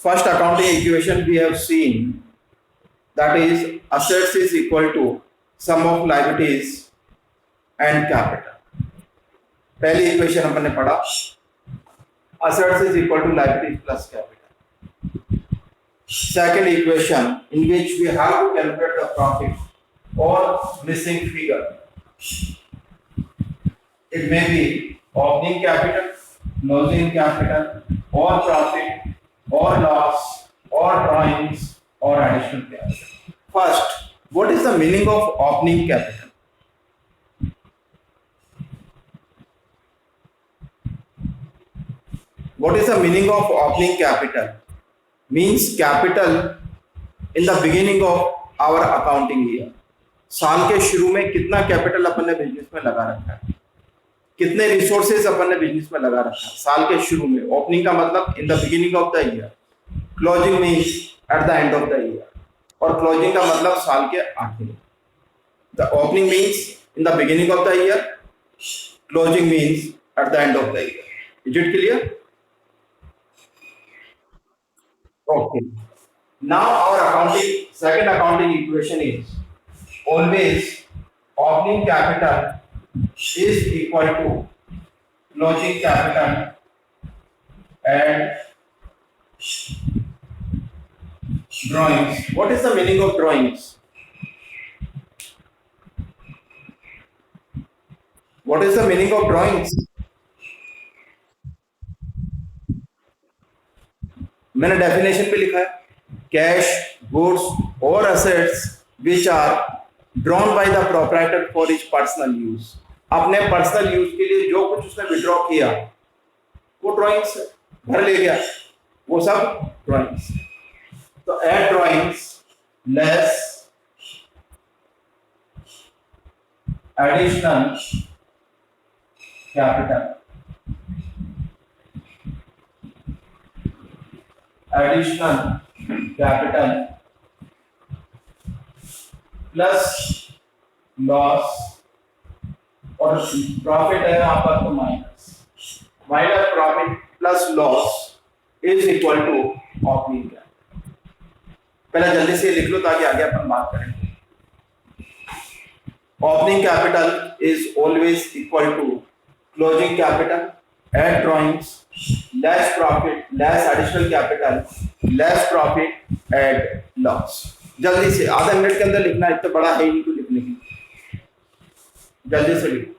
first accounting equation we have seen, that is assets is equal to sum of liabilities and capital. पहली equation अपन ने पढ़ा, assets is equal to liabilities plus capital. Second equation in which we have to calculate the profit or missing figure. It may be opening capital, closing capital, or profit, or loss, or drawings, or additional capital. First, what is the meaning of opening capital? What is the meaning of opening capital? Means capital in the beginning of our accounting year. साल के शुरू में कितना capital अपन ने business में लगा रखा है, कितने रिसोर्सेज अपन ने बिजनेस में लगा रखा है साल के शुरू में. ओपनिंग का मतलब in the beginning of the year, closing means eight the end of the year, और क्लोजिंग का मतलब साल के आखिर. The opening means in the beginning of the year, closing means eight the end of the year. Is it clear? Okay. Now our second accounting equation is always opening capital is equal to closing capital and drawings. What is the meaning of drawings? What is the meaning of drawings? मैंने definition पे लिखा है, cash, goods और assets which are drawn by the proprietor for his personal use. अपने personal use के लिए जो कुछ उसने विड्रॉ किया वो ड्रॉइंग्स घर ले गया, वो सब ड्रॉइंग्स. तो add drawings less additional capital, additional capital plus loss, और प्रॉफिट है यहाँ पर तो minus profit plus loss is equal to opening capital. पहले जल्दी से लिख लो ताकि आगे अपन बात करेंगे. Opening capital is always equal to closing capital add drawings less profit, less additional capital, less profit, add loss. जल्दी से आधा मिनट के अंदर लिखना है, इतना बड़ा है ही नहीं तो लिखने की. जल्दी से लिखो.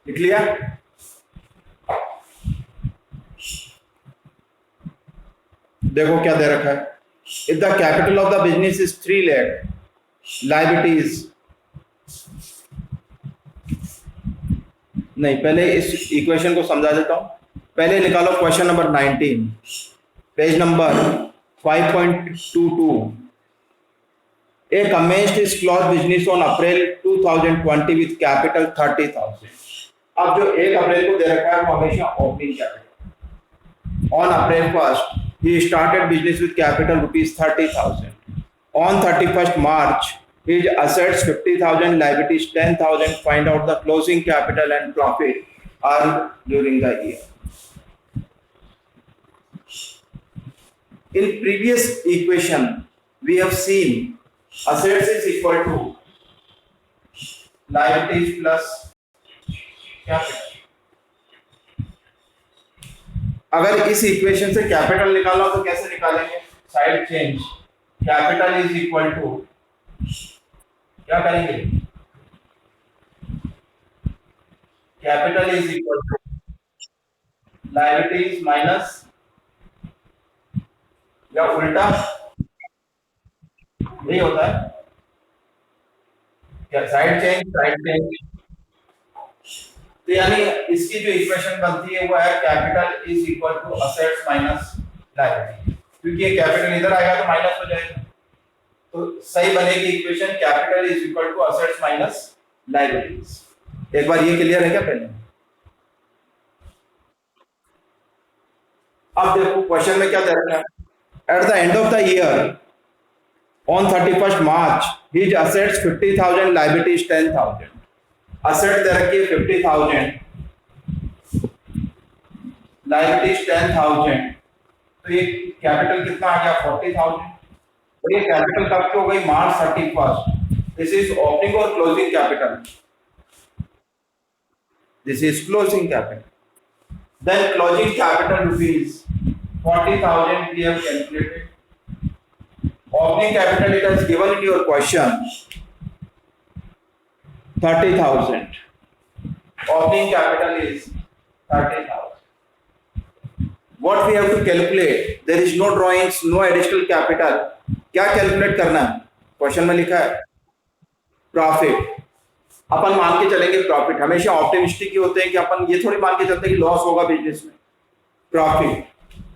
लिख लिया? देखो क्या दे रखा है. If the capital of the business is 3 lakh, liabilities नहीं, पहले इस इक्वेशन को समझा देता हूं. पहले निकालो question number 19, page number 5.22. A commenced his cloth business on April 2020 with capital 30,000. अब जो 1 अप्रैल को दे रखा है वो हमेशा opening capital. On April 1st, he started business with capital rupees 30,000. On 31st March, his assets 50,000, liabilities 10,000. Find out the closing capital and profit earned during the year. In previous equation, we have seen assets is equal to liabilities plus capital. अगर इस equation से capital निकालना तो कैसे निकालेंगे? Side change, capital is equal to क्या करेंगे? Capital is equal to liabilities minus, या उल्टा यही होता है क्या? Side change. तो यानी इसकी जो इक्वेशन बनती है वो है capital is equal to assets minus liability, क्योंकि ये कैपिटल इधर आएगा तो माइनस हो जाएगा, तो सही बनेगी equation capital is equal to assets minus liabilities. एक बार ये क्लियर है क्या पहले? अब देखो क्वेश्चन में क्या दे रखा है, at the end of the year on 31st March his assets 50,000, liabilities 10,000। Asset दे रखी है 50,000, लायबिलिटीज 10,000, तो ये कैपिटल कितना आ गया 40,000। और ये कैपिटल कब की हो गई? March 31st। This is opening और closing capital, this is closing capital. Then closing capital rupees 40,000 we have calculated। Opening capital it has given in your question 30,000। Opening capital is 30,000। What we have to calculate? There is no drawings, no additional capital। क्या calculate करना है? Question में लिखा है profit. अपन मान के चलेंगे profit, हमेशा ऑप्टिमिस्टिक ही होते हैं कि अपन ये थोड़ी मान के चलते हैं कि लॉस होगा बिजनेस में। प्रॉफिट,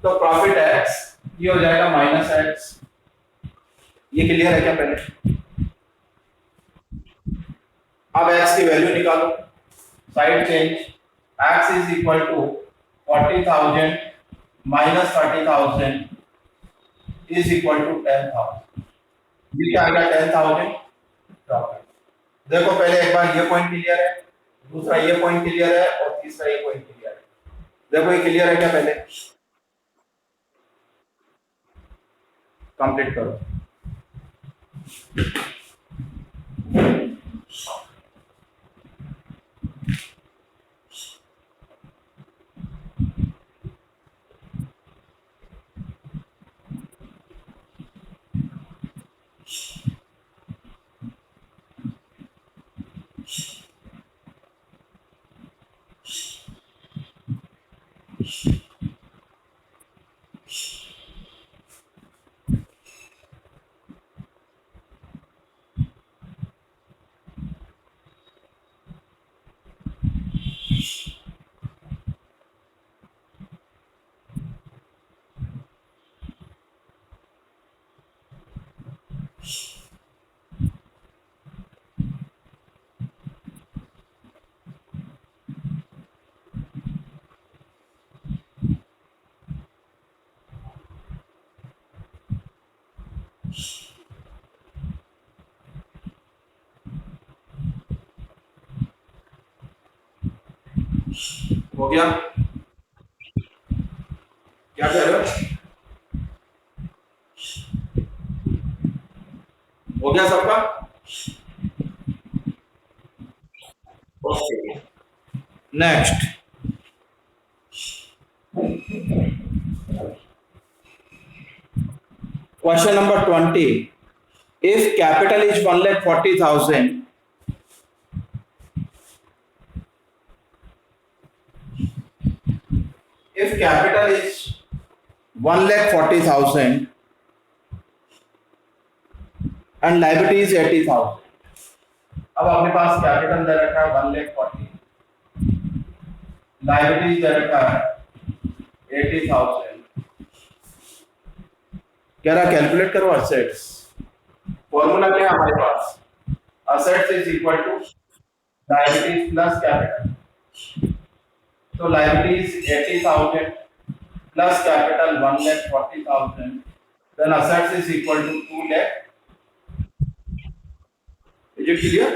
तो प्रॉफिट एक्स, ये हो जाएगा माइनस एक्स। ये क्लियर है क्या पहले? अब x की वैल्यू निकालो, side change, x is equal to 40,000 minus 30,000 is equal to 10,000। ये क्या आ गया? 10,000 प्रॉफिट। देखो पहले एक बार ये पॉइंट क्लियर है, दूसरा ये पॉइंट क्लियर है और तीसरा ये पॉइंट क्लियर है। देखो ये क्लियर है क्या पहले? कंप्लीट करो। हो गया? क्या कह रहे हो? हो गया सबका? Okay, next question number 20। If capital is 1,40,000, if capital is 1,40,000 and liability is 80,000। अब अपने पास कैपिटल दे रखा है 1,40,000, लायबिलिटीज दे रखा है 80,000। कह रहा कैलकुलेट करो असेट्स। फॉर्मूला क्या है हमारे पास? Assets is equal to liabilities plus capital. तो liabilities 80,000 plus capital 1,40,000, then assets is equal to 2 lakh। Is it clear?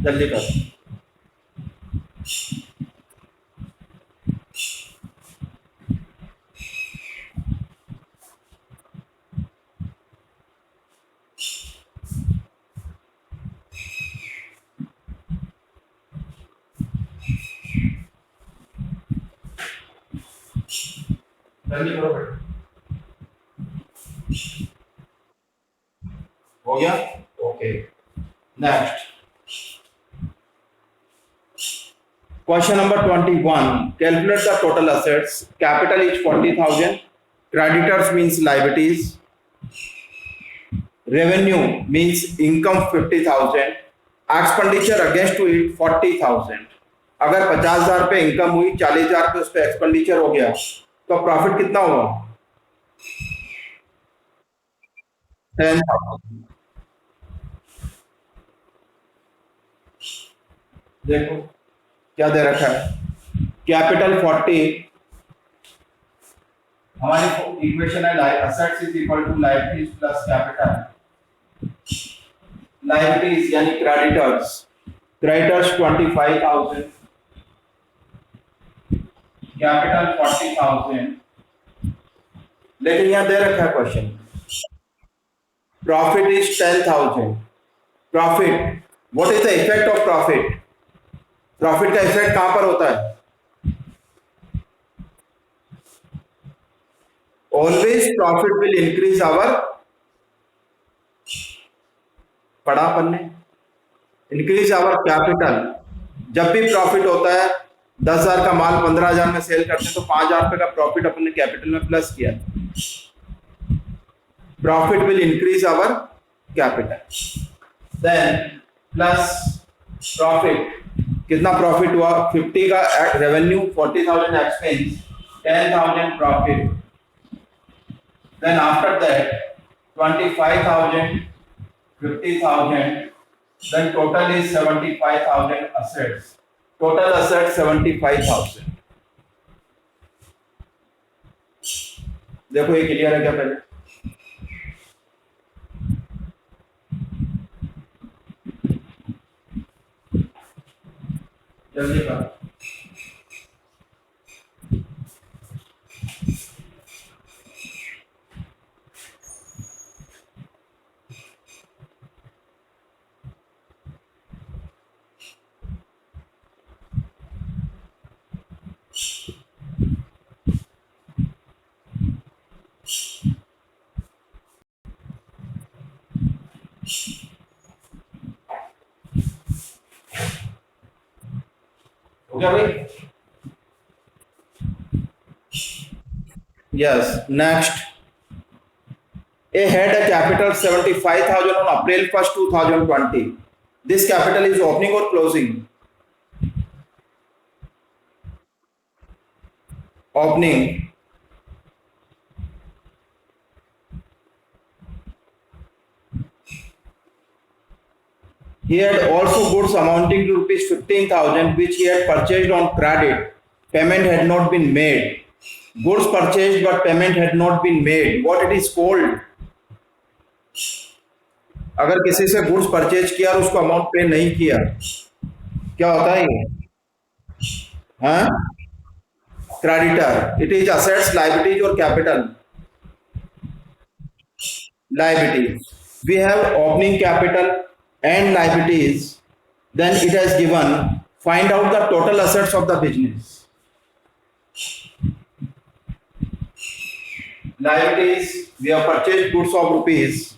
जल्दी कर। जल्दी करो बेटा। हो गया? Okay, next question number 21। Calculate the total assets. Capital is 40,000, creditors means liabilities, revenue means income 50,000, expenditure against to it 40,000. अगर 50,000 पे income हुई, 40,000 पे उस पे एक्सपेंडिचर हो गया, तो प्रॉफिट कितना हुआ? 10,000। देखो क्या दे रखा है, कैपिटल 40, हमारी इक्वेशन है assets is equal to liabilities plus capital. Liabilities यानी क्रेडिटर्स, क्रेडिटर्स 25,000, कैपिटल 40,000। लेकिन यहाँ दे रखा है question, profit is 10,000। Profit, what is the effect of profit? Profit का इफेक्ट कहां पर होता है? Always profit will increase our, पढ़ा अपन ने, इंक्रीज आवर कैपिटल। जब भी प्रॉफिट होता है, 10,000 का माल 15,000 में सेल करते हैं तो 5,000 रुपए का प्रॉफिट अपन ने कैपिटल में प्लस किया। Profit will increase our capital. Then plus profit, कितना प्रॉफिट हुआ? 50 का revenue, 40,000 expense, 10,000 profit. Then after that 25,000, 50,000, then total is 75,000 assets. Total assets 75,000. देखो ये क्लियर है क्या? पहले जल्दी करो। Okay, भाई? Yes. Next, A had a capital 75,000 on April 1st, 2020. This capital is opening or closing? Opening. He had also goods amounting to rupees 15,000 which he had purchased on credit. Payment had not been made. Goods purchased but payment had not been made. What it is called? अगर किसी से goods purchase किया और उसको amount पे नहीं किया, क्या होता है ये? हाँ, creditor. It is assets, liabilities और capital. Liabilities. We have opening capital and liabilities. Then it has given, find out the total assets of the business. Liabilities, we have purchased goods of rupees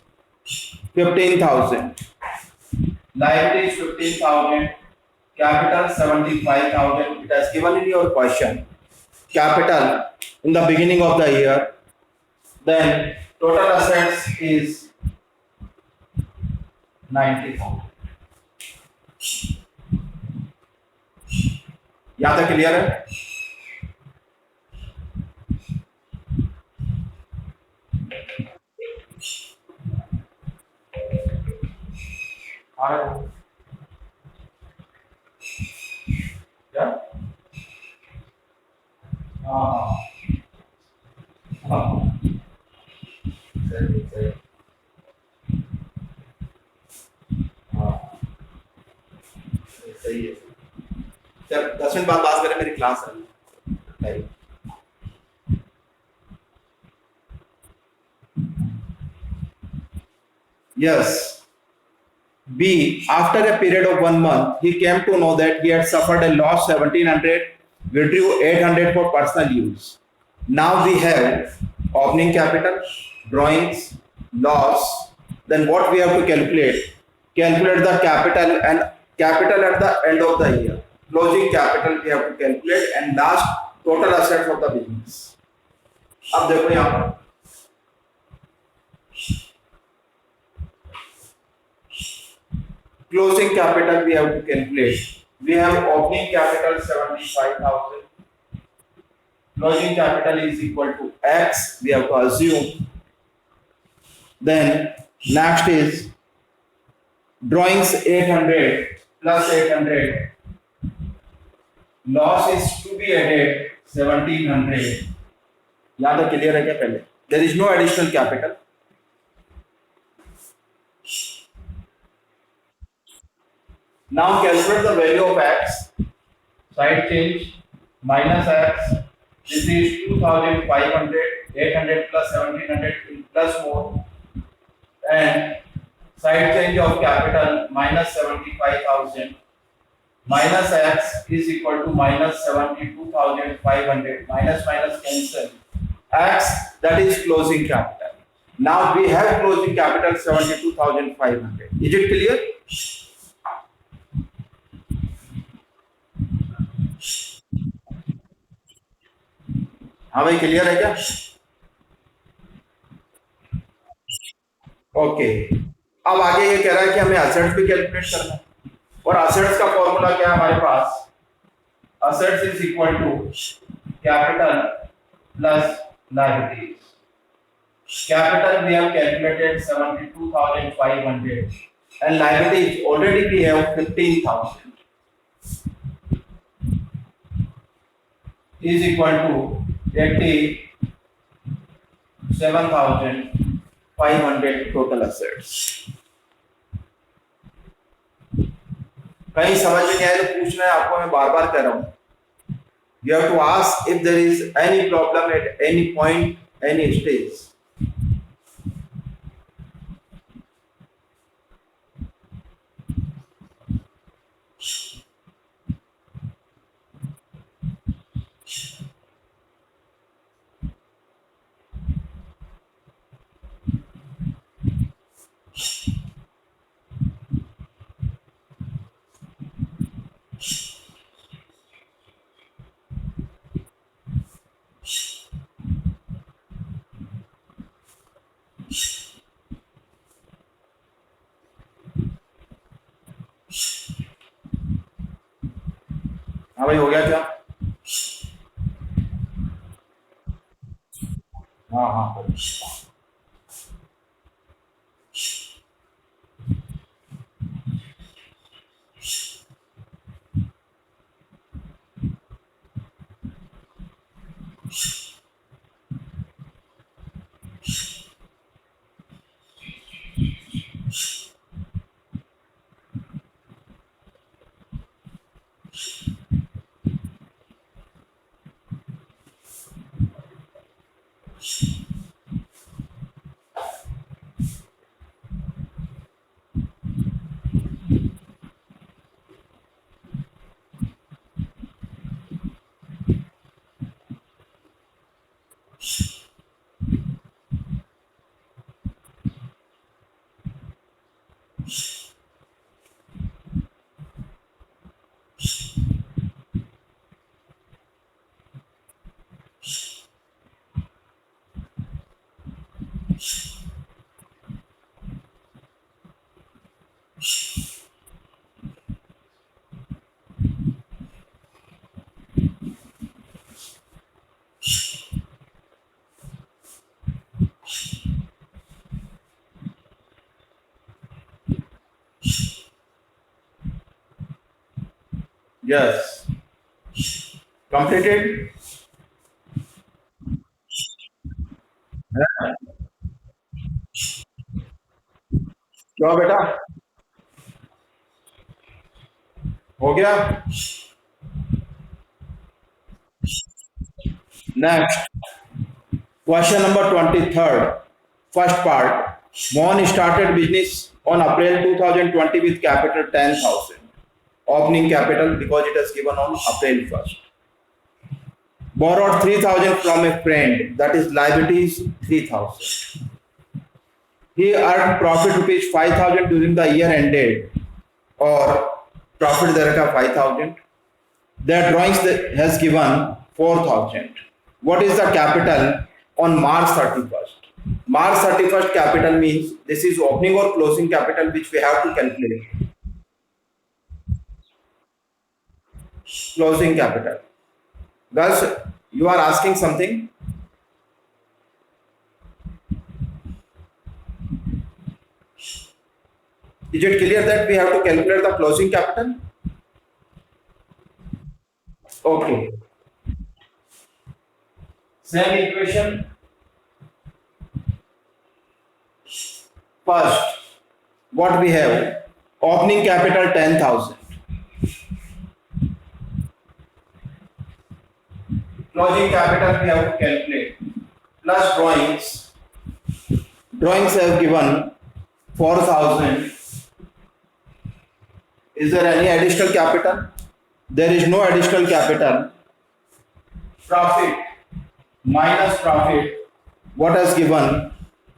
15,000. Liabilities 15,000. Capital 75,000. It has given in your question. Capital in the beginning of the year. Then total assets is 90,000. यहां तक clear है? क्या? हाँ, सही। हाँ, सही है। चल 10 मिनट बाद बात करें, मेरी क्लास है। Yes. B, after a period of 1 month, he came to know that he had suffered a loss 1,700, withdrew 800 for personal use. Now we have opening capital, drawings, loss. Then what we have to calculate? Calculate the capital and capital at the end of the year. Closing capital we have to calculate, and last total assets of the business. अब देखो यहाँ पर closing capital we have to calculate. We have opening capital 75,000. Closing capital is equal to X. We have to assume. Then next is drawings 800 plus 800. Loss is to be added 1700. यहाँ तक clear है क्या? पहले there is no additional capital. Now calculate the value of X. Side change minus X. This is 2,500, 800 plus 1,700 plus more. And side change of capital minus 75,000 minus X is equal to minus 72,500. Minus minus cancel. X, that is closing capital. Now we have closing capital 72,500. Is it clear? हाँ भाई, clear है क्या? Okay, अब आगे ये कह रहा है कि हमें असेट्स भी कैलकुलेट करना है, और असेट्स का फॉर्मूला क्या है हमारे पास? Assets is equal to capital plus liabilities. Capital we have calculated 72,500 and liabilities already we have 15,000 is equal to 87,500 total assets. कहीं समझ में नहीं आया तो पूछना है आपको, मैं बार बार कह रहा हूं. You have to ask if there is any problem at any point, any stage. हाँ भाई, हो गया क्या? हाँ हाँ. Yes. Completed? क्यों बेटा? हो गया? Next, question number 23rd. First part. Mohan started business on April 2020 with capital 10,000. Opening capital because it is given on April 1st. Borrowed 3,000 from a friend, that is liabilities 3,000. He earned profit rupees 5,000 during the year ended, or profit there का 5,000. Their drawings has given 4,000. What is the capital on March 31st. March 31st capital means this is opening or closing capital which we have to calculate. Closing capital. Guys, you are asking something? Is it clear that we have to calculate the closing capital? Okay. Same equation. First, what we have? Opening capital 10,000. Closing capital we have to calculate. Plus drawings. Drawings have given 4,000. Is there any additional capital? There is no additional capital. Profit minus profit. What has given?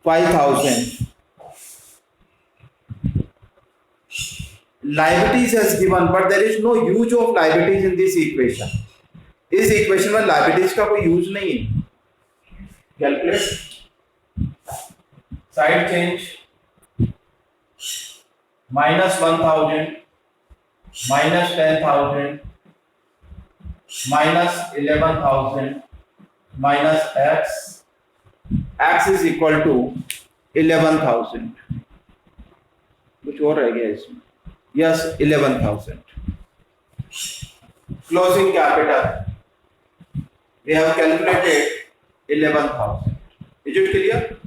5,000. Liabilities has given, but there is no use of liabilities in this equation. इस equation में liabilities का कोई use नहीं है. Calculate. Side change. Minus 1,000. Minus 10,000. Minus 11,000. Minus x. X is equal to 11,000. कुछ और रह गया इसमें. Yes, 11,000. Closing capital. We have calculated 11,000. Is it clear?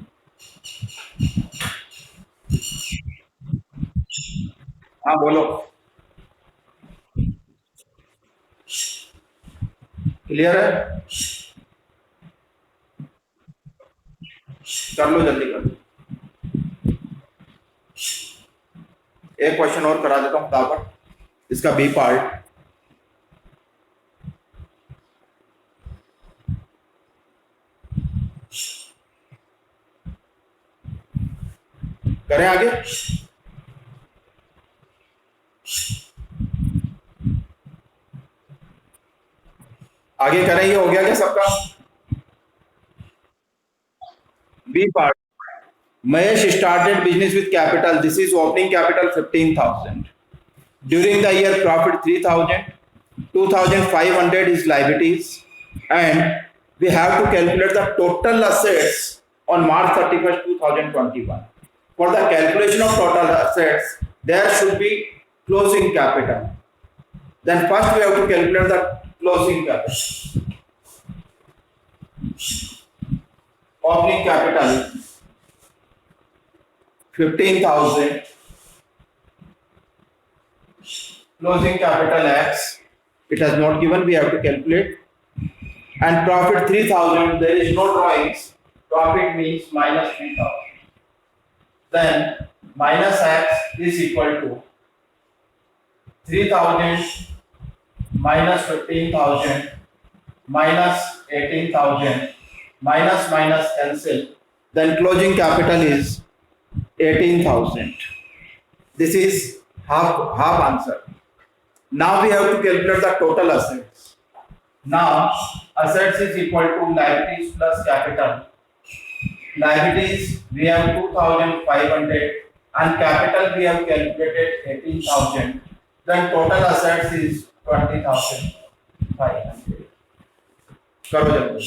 हाँ बोलो. क्लियर है? कर लो जल्दी कर लो. एक क्वेश्चन और करा देता हूं फटाफट. इसका बी पार्ट. करें आगे. आगे करें. ये हो गया क्या सबका? B part. Mahesh started business with capital. This is opening capital 15,000. During the year, profit 3,000. 2,500 is liabilities, and we have to calculate the total assets on March 31st, 2021. For the calculation of total assets, there should be closing capital. Then first we have to calculate the closing capital. Opening capital 15,000. Closing capital X. It has not given. We have to calculate. And profit 3,000. There is no drawings. Profit means minus 3,000. Then minus X is equal to 3,000 minus 15,000 minus 18,000 minus minus cancel. Then closing capital is 18,000. This is half answer. Now we have to calculate the total assets. Now assets is equal to liabilities plus capital. Liabilities we have 2,500 and capital we have calculated 18,000. Then total assets is 20,500. करो जल्दी.